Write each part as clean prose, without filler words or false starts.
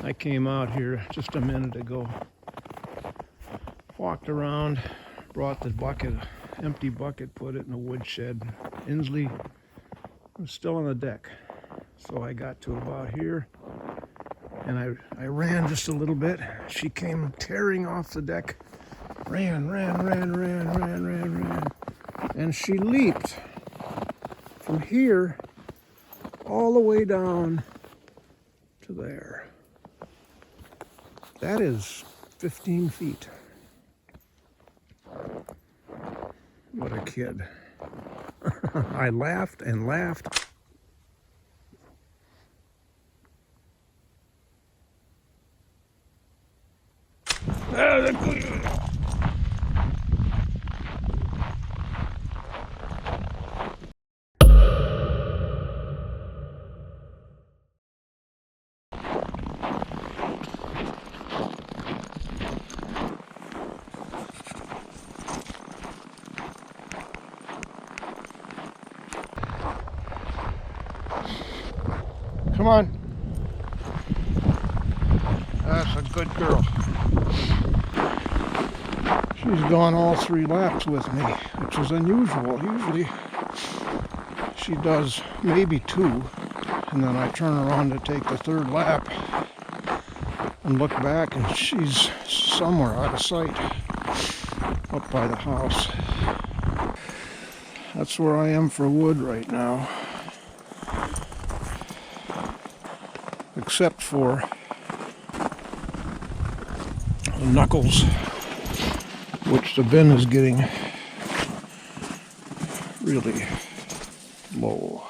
I came out here just a minute ago, walked around, brought the bucket, empty bucket, put it in the woodshed. Insley was still on the deck. So I got to about here and I ran just a little bit. She came tearing off the deck, ran. And she leaped from here all the way down to there. That is 15 feet. What a kid. I laughed and laughed. Come on. That's a good girl. She's gone all 3 laps with me, which is unusual. Usually she does maybe 2, and then I turn around to take the 3rd lap and look back and she's somewhere out of sight up by the house. That's where I am for wood right now. Except for the knuckles, which the bin is getting really low.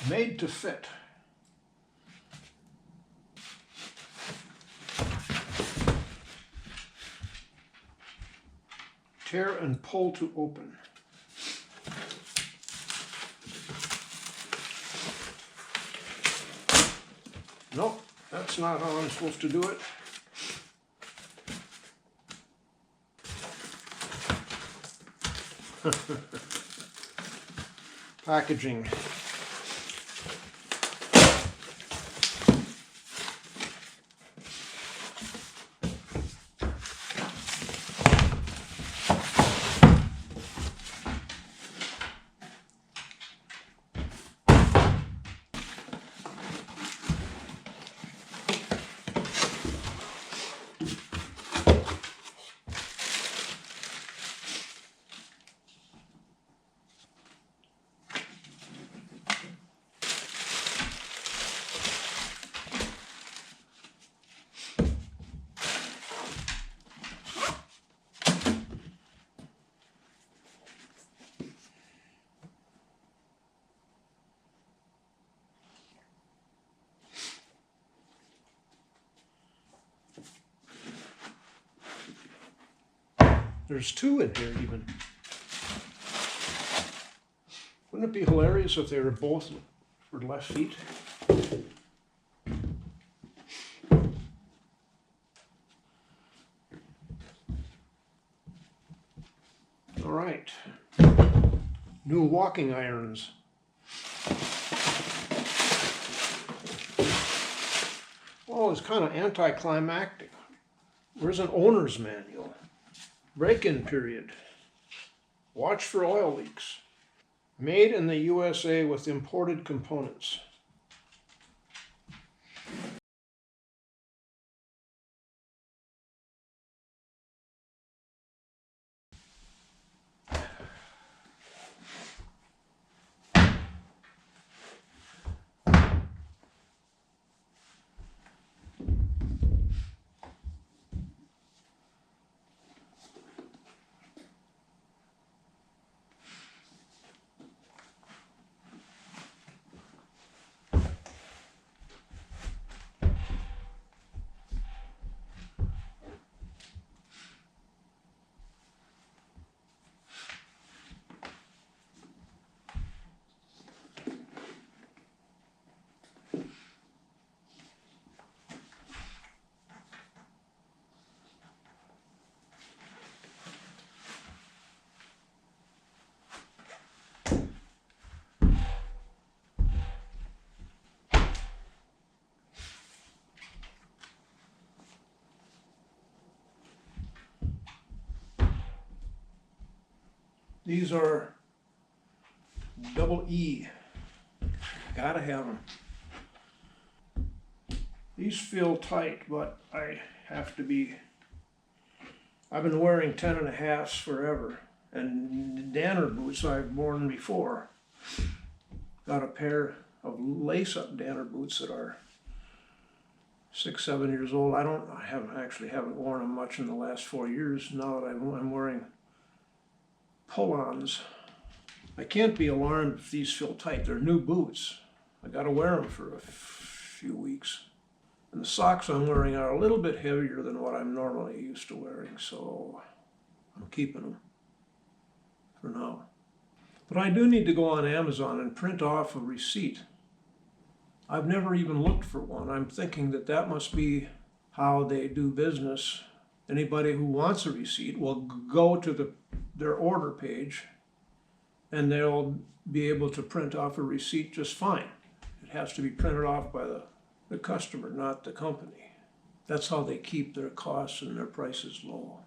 Made to fit. Tear and pull to open. Nope, that's not how I'm supposed to do it. Packaging. There's two in here even. Wouldn't it be hilarious if they were both for left feet? All right. New walking irons. Well, it's kind of anticlimactic. Where's an owner's manual? Break-in period. Watch for oil leaks. Made in the USA with imported components. These are double E. Gotta have them. These feel tight, but I have to be. I've been wearing 10.5s forever, and Danner boots I've worn before. Got a pair of lace-up Danner boots that are 6, 7 years old. I haven't worn them much in the last 4 years. Now that I'm wearing pull-ons. I can't be alarmed if these feel tight. They're new boots. I gotta wear them for a few weeks. And the socks I'm wearing are a little bit heavier than what I'm normally used to wearing, so I'm keeping them for now. But I do need to go on Amazon and print off a receipt. I've never even looked for one. I'm thinking that that must be how they do business. Anybody who wants a receipt will go to their order page and they'll be able to print off a receipt just fine. It has to be printed off by the customer, not the company. That's how they keep their costs and their prices low.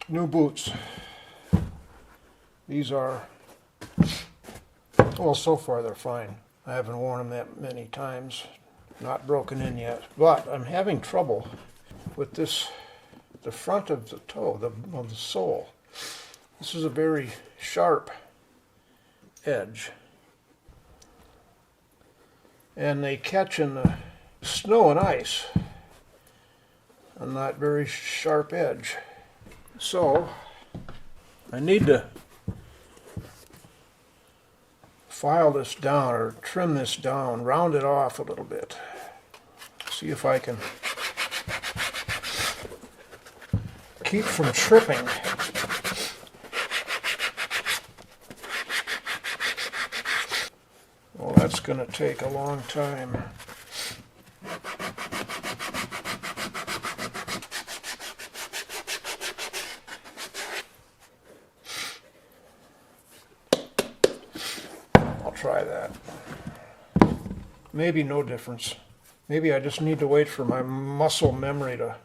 New boots. These are, well, so far they're fine. I haven't worn them that many times. Not broken in yet. But I'm having trouble with this, the front of the toe, of the sole. This is a very sharp edge. And they catch in the snow and ice on that very sharp edge. So I need to file this down or trim this down, round it off a little bit. See if I can keep from tripping. Well, that's going to take a long time. I'll try that. Maybe no difference. Maybe I just need to wait for my muscle memory to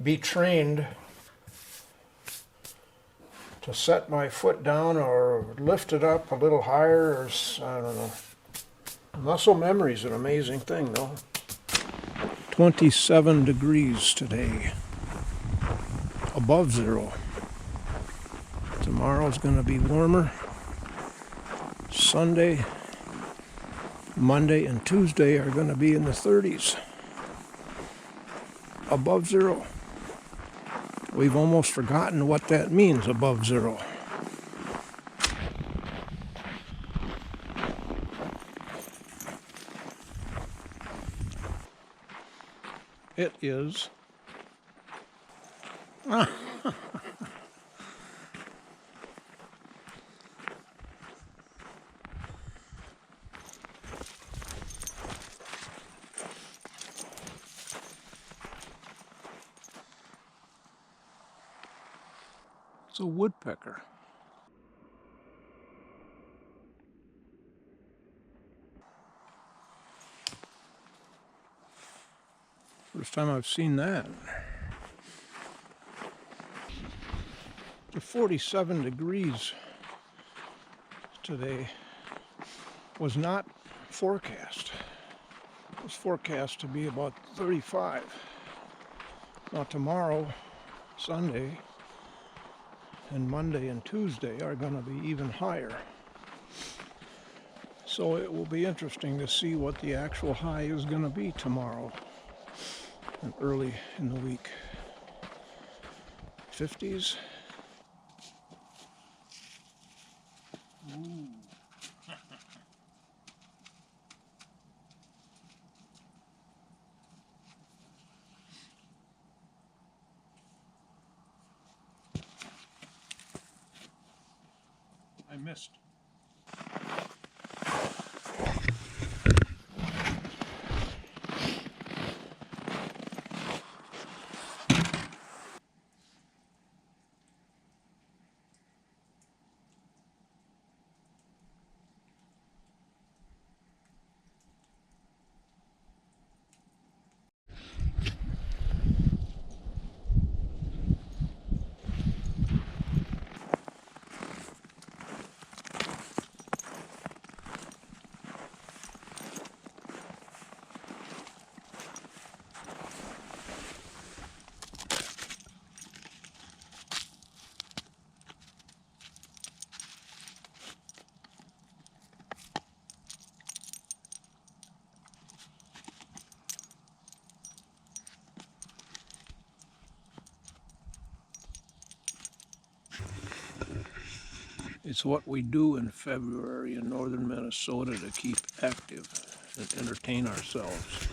be trained to set my foot down or lift it up a little higher, or I don't know. Muscle memory is an amazing thing, though. 27 degrees today, above zero. Tomorrow's going to be warmer. Sunday, Monday, and Tuesday are going to be in the 30s, above zero. We've almost forgotten what that means, above zero. It is. It's a woodpecker. First time I've seen that. The 47 degrees today was not forecast. It was forecast to be about 35. Now tomorrow, Sunday, and Monday and Tuesday are going to be even higher. So it will be interesting to see what the actual high is going to be tomorrow and early in the week. 50s. Ooh. I missed. It's what we do in February in northern Minnesota to keep active and entertain ourselves.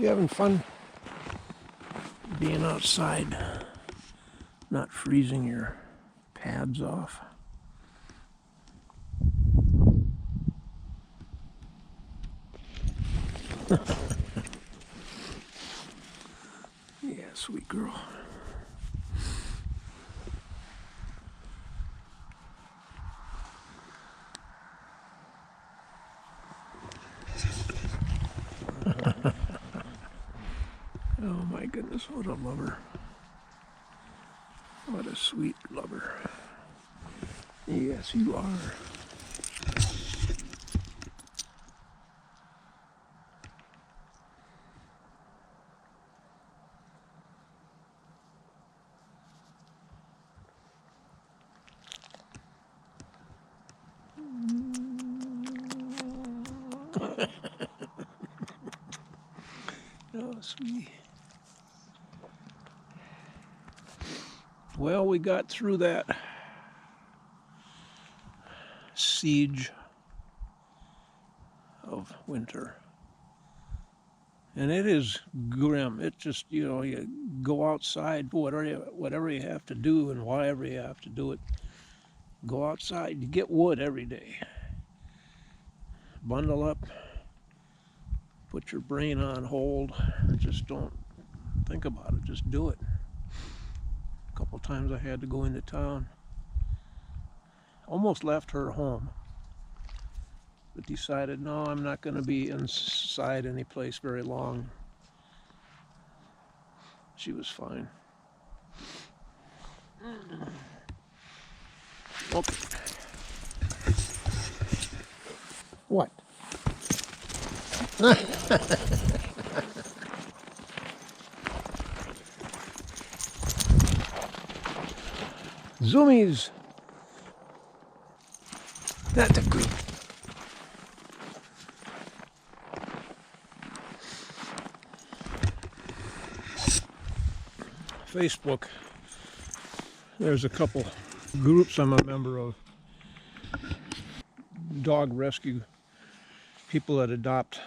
You having fun being outside, not freezing your pads off? Yeah, sweet girl. Oh my goodness, what a lover. What a sweet lover. Yes, you are. Oh, sweet. Well, we got through that siege of winter. And it is grim. It just, you go outside, whatever you have to do and whatever you have to do it. Go outside. You get wood every day. Bundle up. Put your brain on hold. Just don't think about it. Just do it. A couple times I had to go into town. Almost left her home. But decided, no, I'm not going to be inside any place very long. She was fine. Okay. What? Zoomies. That's a good. Facebook. There's a couple groups I'm a member of. Dog rescue, people that adopt,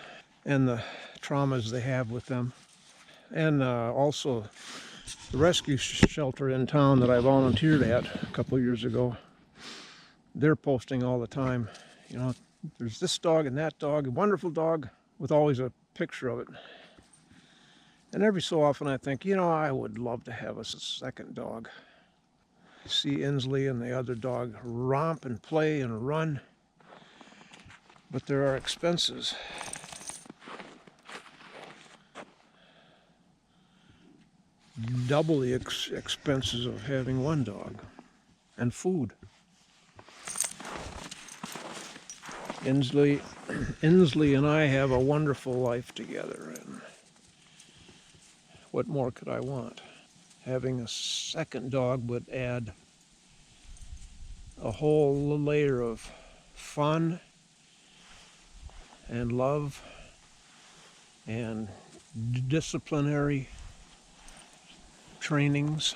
and the traumas they have with them. And also the rescue shelter in town that I volunteered at a couple of years ago. They're posting all the time, there's this dog and that dog, a wonderful dog, with always a picture of it. And every so often I think, I would love to have a second dog. See Insley and the other dog romp and play and run. But there are expenses. Double the expenses of having one dog. And food. Insley and I have a wonderful life together. And what more could I want? Having a second dog would add a whole layer of fun and love and disciplinary trainings.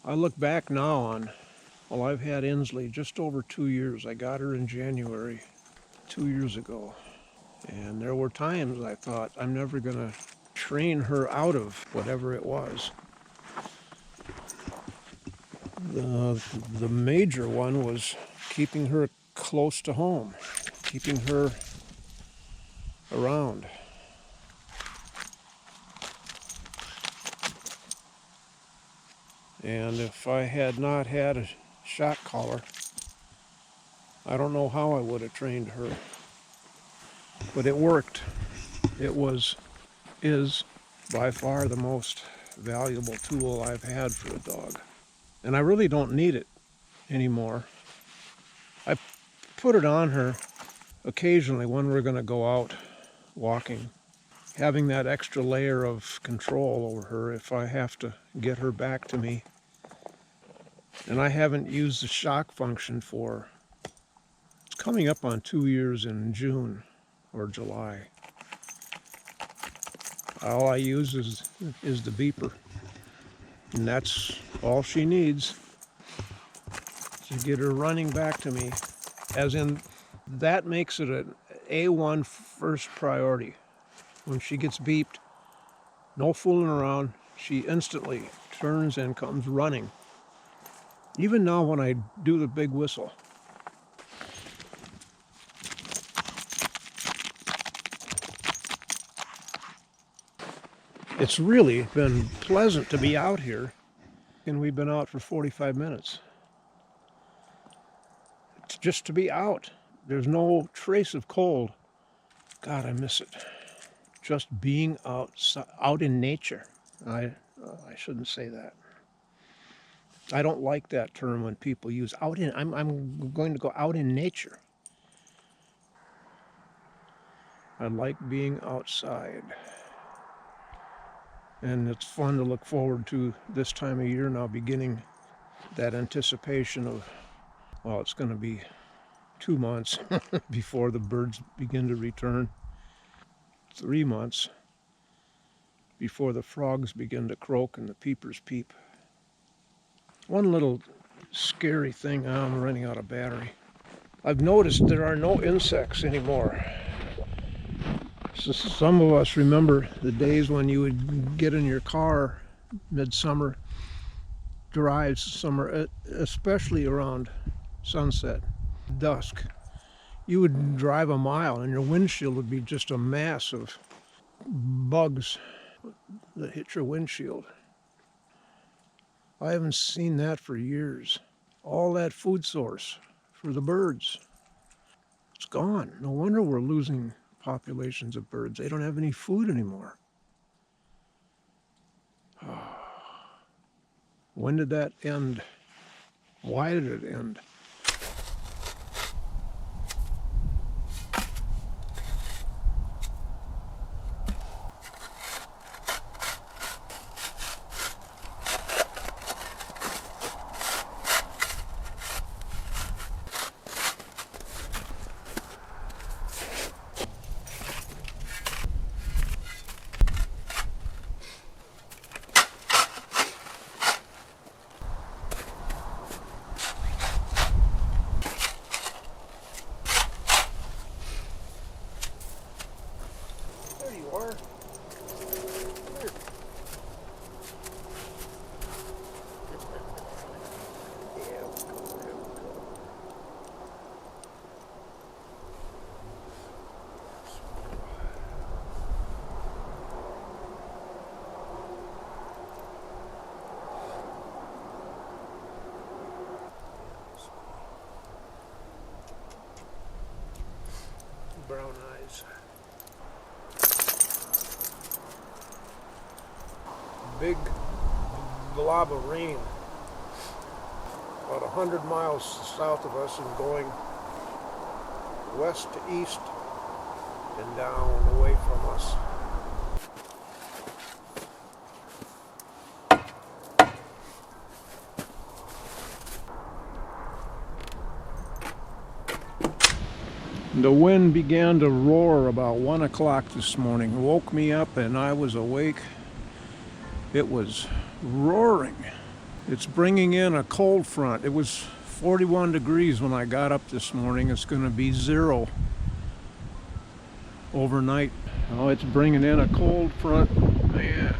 I look back now on, I've had Insley just over 2 years. I got her in January 2 years ago. And there were times I thought, I'm never going to train her out of whatever it was. The major one was keeping her close to home, keeping her around. And if I had not had a shock collar, I don't know how I would have trained her. But it worked. It is by far the most valuable tool I've had for a dog. And I really don't need it anymore. I put it on her occasionally when we're going to go out walking, having that extra layer of control over her if I have to get her back to me. And I haven't used the shock function for, it's coming up on 2 years in June or July. All I use is the beeper. And that's all she needs to get her running back to me. As in, that makes it an A1 first priority. When she gets beeped, no fooling around, she instantly turns and comes running. Even now when I do the big whistle. It's really been pleasant to be out here, and we've been out for 45 minutes. It's just to be out. There's no trace of cold. God, I miss it. Just being out in nature. I shouldn't say that. I don't like that term when people use out in. I'm going to go out in nature. I like being outside. And it's fun to look forward to this time of year now, beginning that anticipation of, well, it's going to be 2 months before the birds begin to return. 3 months before the frogs begin to croak and the peepers peep. One little scary thing, I'm running out of battery. I've noticed there are no insects anymore. So some of us remember the days when you would get in your car midsummer drives, summer, especially around sunset, dusk. You would drive a mile and your windshield would be just a mass of bugs that hit your windshield. I haven't seen that for years. All that food source for the birds, it's gone. No wonder we're losing populations of birds. They don't have any food anymore. When did that end? Why did it end? There you are. Here. Yeah, we'll go. There we go. Brown eyes. Big blob of rain about 100 miles south of us and going west to east and down away from us. The wind began to roar about 1 o'clock this morning. Woke me up and I was awake. It was roaring. It's bringing in a cold front. It was 41 degrees when I got up this morning. It's going to be 0 overnight. Oh, it's bringing in a cold front. Man.